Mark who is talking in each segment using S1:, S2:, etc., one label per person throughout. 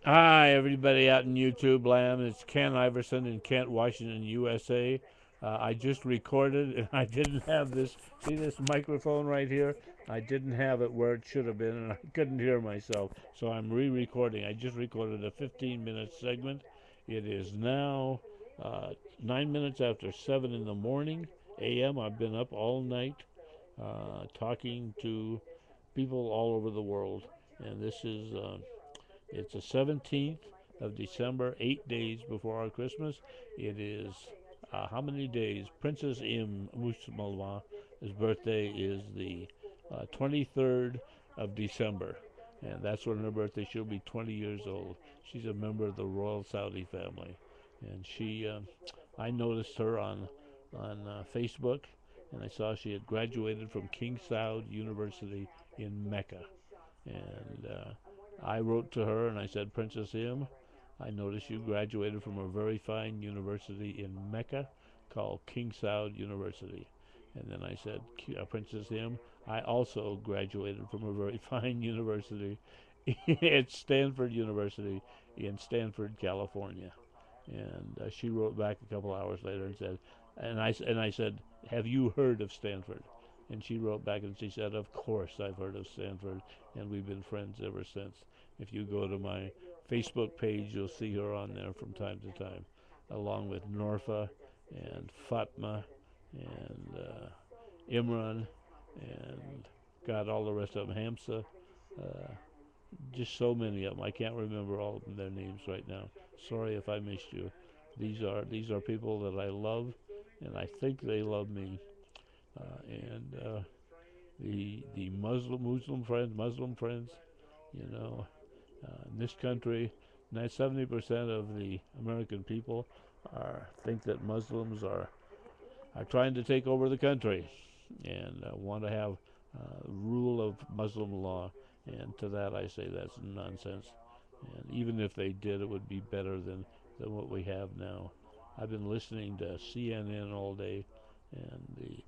S1: Hi, everybody out in YouTube land. It's Ken Iverson in Kent, Washington, USA. I just recorded, and I didn't have this. See this microphone right here? I didn't have it where it should have been, and I couldn't hear myself. So I'm re-recording. I just recorded a 15-minute segment. It is now 9 minutes after 7 in the morning a.m. I've been up all night talking to people all over the world, and this is it's the 17th of December, 8 days before our Christmas. It is how many days? Princess Musmalma's birthday is the 23rd of December, and that's when her birthday. She'll be 20 years old. She's a member of the royal Saudi family, and I noticed her on Facebook, and I saw she had graduated from King Saud University in Mecca, and I wrote to her and I said, Princess I noticed you graduated from a very fine university in Mecca called King Saud University. And then I said, Princess I also graduated from a very fine university at Stanford University in Stanford, California. And she wrote back a couple hours later and said, and I said, have you heard of Stanford? And she wrote back and she said, of course I've heard of Stanford, and we've been friends ever since. If you go to my Facebook page, you'll see her on there from time to time, along with Norfa and Fatma and Imran and got all the rest of them, Hamza, uh, just so many of them. I can't remember all of their names right now. Sorry if I missed you. These are people that I love, and I think they love me. And the Muslim friends, you know, in this country, 70% of the American people think that Muslims are trying to take over the country and want to have rule of Muslim law. And to that I say that's nonsense. And even if they did, it would be better than what we have now. I've been listening to CNN all day, and the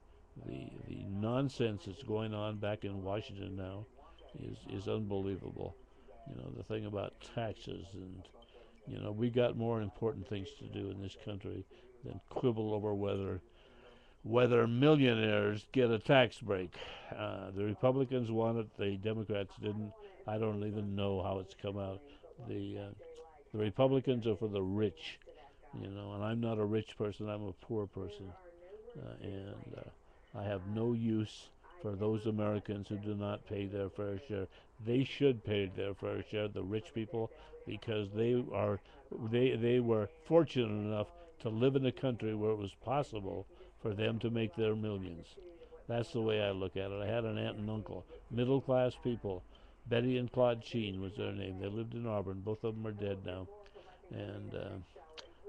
S1: nonsense that's going on back in Washington now is unbelievable. The thing about taxes, and we got more important things to do in this country than quibble over whether millionaires get a tax break. The Republicans want it, the Democrats didn't. I don't even know how it's come out. The Republicans are for the rich, and I'm not a rich person. I'm a poor person, and I have no use for those Americans who do not pay their fair share. They should pay their fair share, the rich people, because they were fortunate enough to live in a country where it was possible for them to make their millions. That's the way I look at it. I had an aunt and uncle, middle class people. Betty and Claude Sheen was their name. They lived in Auburn. Both of them are dead now, and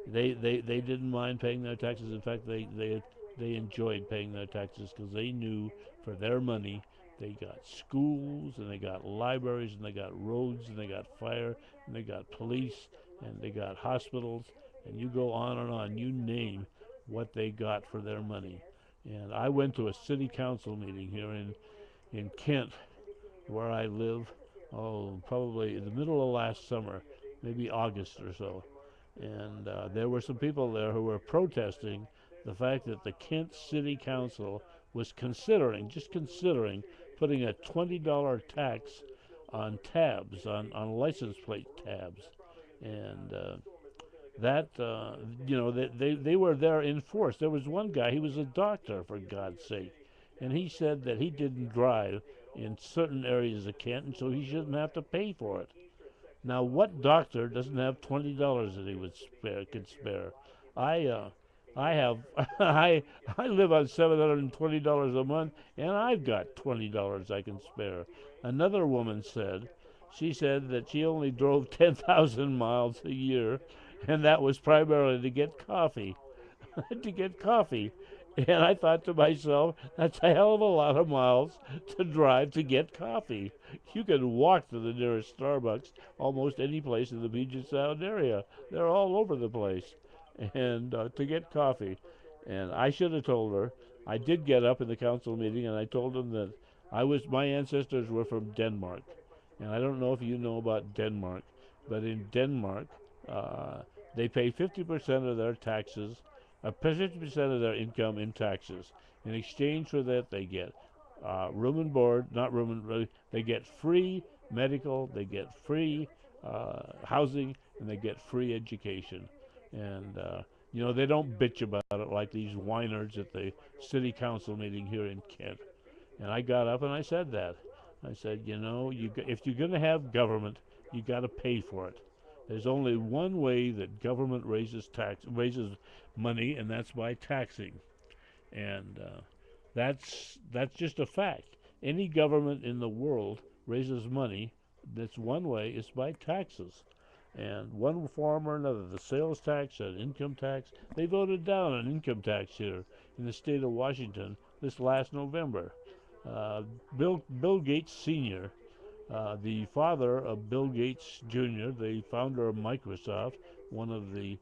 S1: they didn't mind paying their taxes. In fact, they enjoyed paying their taxes because they knew for their money they got schools and they got libraries and they got roads and they got fire and they got police and they got hospitals, and you go on and on. You name what they got for their money. And I went to a city council meeting here in Kent, where I live, probably in the middle of last summer, maybe August or so. And there were some people there who were protesting the fact that the Kent City Council was just considering, putting a $20 tax on tabs, on license plate tabs. And that, they were there in force. There was one guy, he was a doctor, for God's sake, and he said that he didn't drive in certain areas of Kent, so he shouldn't have to pay for it. Now, what doctor doesn't have $20 that he could spare? I I have I live on $720 a month, and I've got $20 I can spare. Another woman said, she said that she only drove 10,000 miles a year, and that was primarily to get coffee. To get coffee. And I thought to myself, that's a hell of a lot of miles to drive to get coffee. You can walk to the nearest Starbucks almost any place in the Puget Sound area. They're all over the place. And to get coffee. And I should have told her. I did get up in the council meeting and I told them that my ancestors were from Denmark. And I don't know if you know about Denmark, but in Denmark, uh, they pay 50% of their taxes, 50% of their income in taxes. In exchange for that, they get room and board, not room and they get free medical, they get free housing, and they get free education. And they don't bitch about it like these whiners at the city council meeting here in Kent. And I got up and I said that. I said, if you're going to have government, you got to pay for it. There's only one way that government raises money, and that's by taxing. And that's just a fact. Any government in the world raises money. That's one way. It's by taxes. And one form or another, the sales tax and income tax, they voted down an income tax here in the state of Washington this last November. Uh, Bill Gates Sr., the father of Bill Gates Jr., the founder of Microsoft, one of the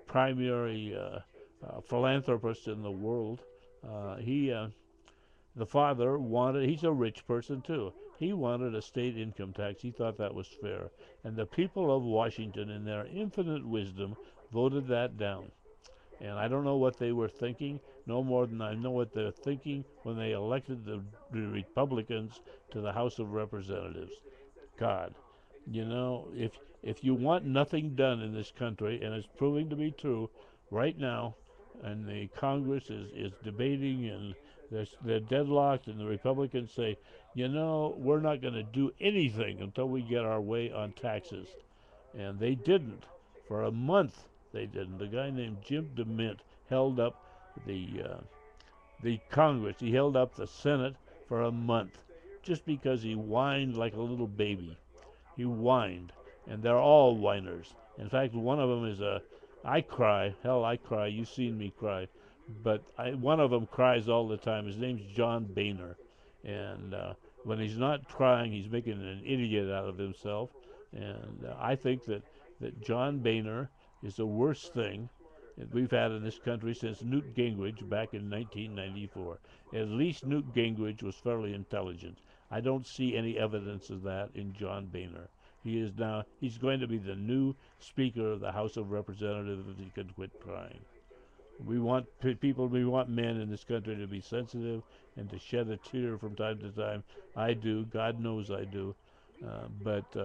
S1: primary philanthropists in the world, the father wanted, he's a rich person too. He wanted a state income tax. He thought that was fair. And the people of Washington, in their infinite wisdom, voted that down. And I don't know what they were thinking, no more than I know what they're thinking when they elected the Republicans to the House of Representatives. God, if you want nothing done in this country, and it's proving to be true right now, and the Congress is debating, and they're deadlocked, and the Republicans say, we're not going to do anything until we get our way on taxes. And they didn't. For a month, they didn't. A guy named Jim DeMint held up the Congress. He held up the Senate for a month just because he whined like a little baby. He whined, and they're all whiners. In fact, one of them is I cry. Hell, I cry. You've seen me cry. But one of them cries all the time. His name's John Boehner. And when he's not crying, he's making an idiot out of himself. And I think that John Boehner is the worst thing that we've had in this country since Newt Gingrich back in 1994. At least Newt Gingrich was fairly intelligent. I don't see any evidence of that in John Boehner. He's going to be the new Speaker of the House of Representatives if he can quit crying. We want we want men in this country to be sensitive and to shed a tear from time to time. I do. God knows I do. But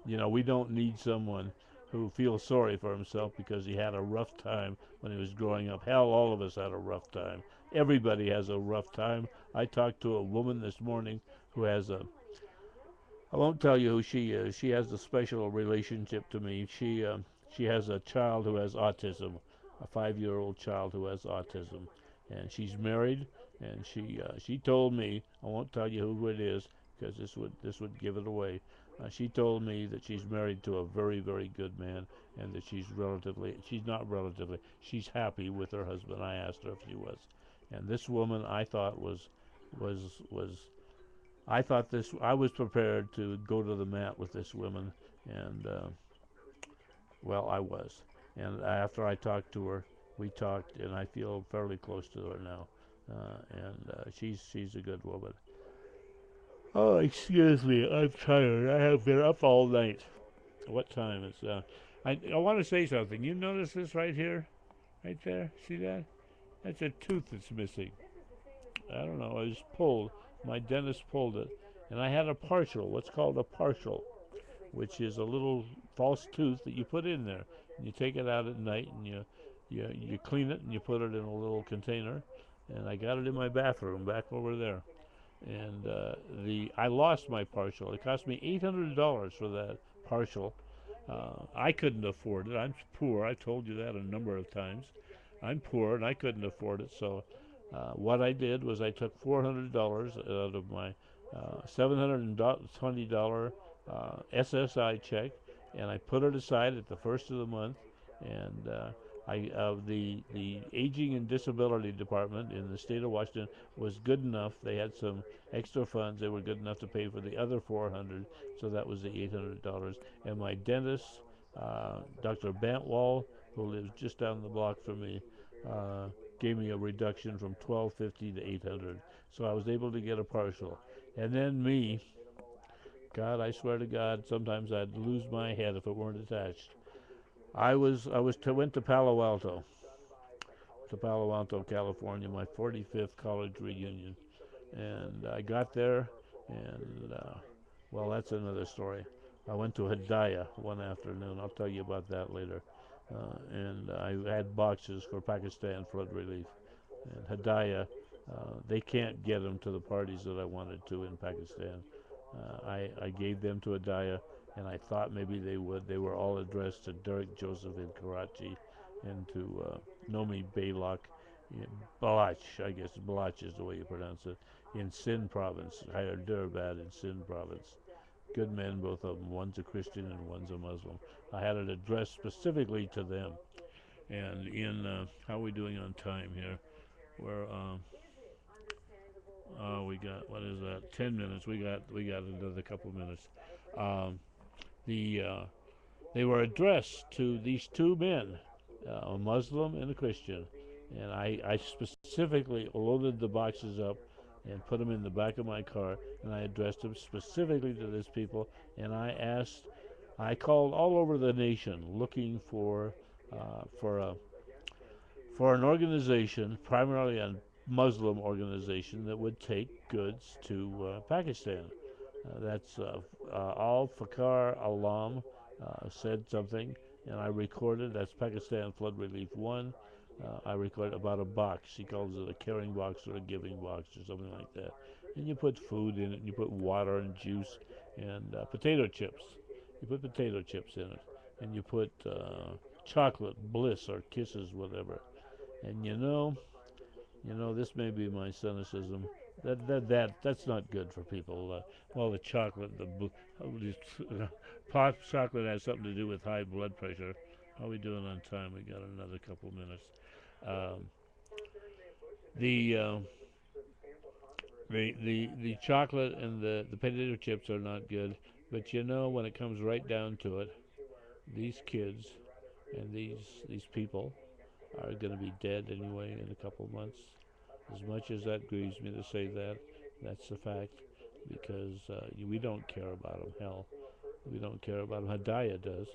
S1: we don't need someone who feels sorry for himself because he had a rough time when he was growing up. Hell, all of us had a rough time. Everybody has a rough time. I talked to a woman this morning who has I won't tell you who she is. She has a special relationship to me. She has a child who has autism, a 5-year-old child who has autism, and she's married. And she told me, I won't tell you who it is because this would give it away. She told me that she's married to a very, very good man, and that she's not relatively, she's happy with her husband. I asked her if she was, and this woman I thought was I thought this. I was prepared to go to the mat with this woman, and well, I was. And after I talked to her, we talked, and I feel fairly close to her now. And she's a good woman. Oh, excuse me, I'm tired. I have been up all night. What time is? I want to say something. You notice this right here, right there? See that? That's a tooth that's missing. I don't know. I was pulled. My dentist pulled it, and I had a partial. What's called a partial, which is a little false tooth that you put in there. And you take it out at night, and you clean it, and you put it in a little container. And I got it in my bathroom back over there. And I lost my partial. It cost me $800 for that partial. I couldn't afford it. I'm poor. I told you that a number of times. I'm poor, and I couldn't afford it. So what I did was I took $400 out of my $720 SSI check, and I put it aside at the first of the month. And the Aging and Disability Department in the state of Washington was good enough. They had some extra funds. They were good enough to pay for the other $400, so that was the $800. And my dentist, Dr. Bantwall, who lives just down the block from me, gave me a reduction from $1,250 to $800. So I was able to get a partial. And then God, I swear to God, sometimes I'd lose my head if it weren't attached. I went to Palo Alto, California, my 45th college reunion, and I got there, and well, that's another story. I went to Hidayah one afternoon. I'll tell you about that later. And I had boxes for Pakistan flood relief. And Hidayah, they can't get them to the parties that I wanted to in Pakistan. I gave them to Hidayah, and I thought maybe they would. They were all addressed to Derek Joseph in Karachi and to Nomi Balak, Balach, I guess Balach is the way you pronounce it, in Sindh province, Hyderabad in Sindh province. Good men, both of them. One's a Christian and one's a Muslim. I had it addressed specifically to them. And in how are we doing on time here? We're we got, what is that? 10 minutes. We got another couple minutes. Um, the They were addressed to these two men, a Muslim and a Christian, and I specifically loaded the boxes up and put them in the back of my car, and I addressed them specifically to these people, and I called all over the nation looking uh, for a for an organization, primarily a Muslim organization, that would take goods to Pakistan. That's Al Fakar Alam said something, and I recorded. That's Pakistan Flood Relief 1. I recorded about a box. He calls it a caring box or a giving box or something like that. And you put food in it, and you put water and juice and potato chips. You put potato chips in it, and you put chocolate, bliss or kisses, whatever. And this may be my cynicism. That's not good for people. Well, the chocolate, pot chocolate has something to do with high blood pressure. How are we doing on time? We got another couple minutes. Um, the, uh, the chocolate and the potato chips are not good. But when it comes right down to it, these kids and these people are going to be dead anyway in a couple months. As much as that grieves me to say that, that's the fact, because we don't care about them. Hell, we don't care about them. Hidayah does.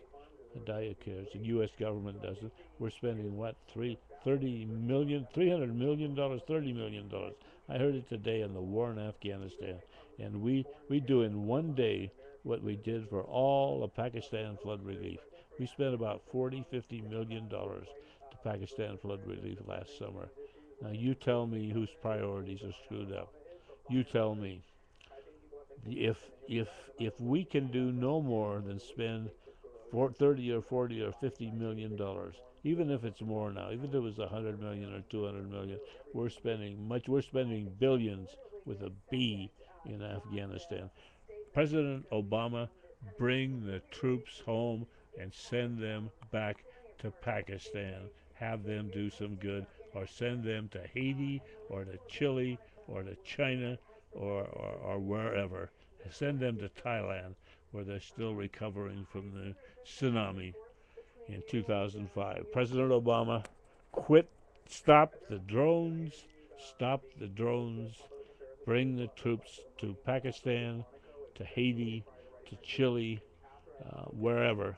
S1: Hidayah cares. The U.S. government doesn't. We're spending what, $300 million, $30 million. I heard it today on the war in Afghanistan, and we do in one day what we did for all of Pakistan flood relief. We spent about $40, $50 million to Pakistan flood relief last summer. Now you tell me whose priorities are screwed up. You tell me. If if if we can do no more than spend 30 or 40 or 50 million dollars, even if it's more now, even if it was 100 million or 200 million, we're spending billions with a B in Afghanistan. President Obama, bring the troops home and send them back to Pakistan. Have them do some good, or send them to Haiti or to Chile or to China or wherever. Send them to Thailand, where they're still recovering from the tsunami in 2005. President Obama, stop the drones, bring the troops to Pakistan, to Haiti, to Chile, wherever.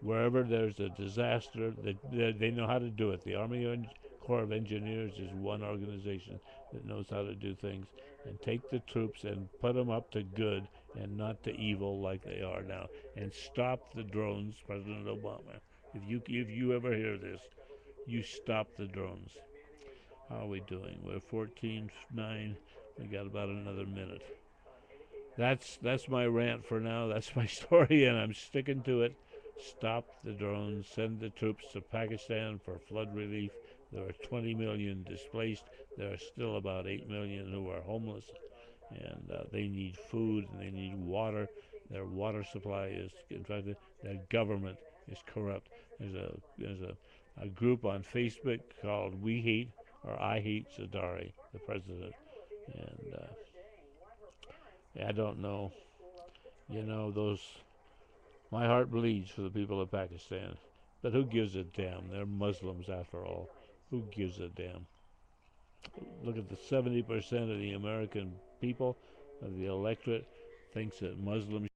S1: Wherever there's a disaster, they know how to do it. The Army Corps of Engineers is one organization that knows how to do things. And take the troops and put them up to good and not to evil like they are now. And stop the drones, President Obama. If you ever hear this, you stop the drones. How are we doing? We're 14:09. We got about another minute. That's my rant for now. That's my story, and I'm sticking to it. Stop the drones. Send the troops to Pakistan for flood relief. There are 20 million displaced. There are still about 8 million who are homeless, and they need food and they need water. Their water supply is contracted. Their government is corrupt. There's a group on Facebook called We Hate or I Hate Zardari, the president, and I don't know. Those. My heart bleeds for the people of Pakistan. But who gives a damn? They're Muslims after all. Who gives a damn? Look at the 70% of the American people, of the electorate, thinks that Muslims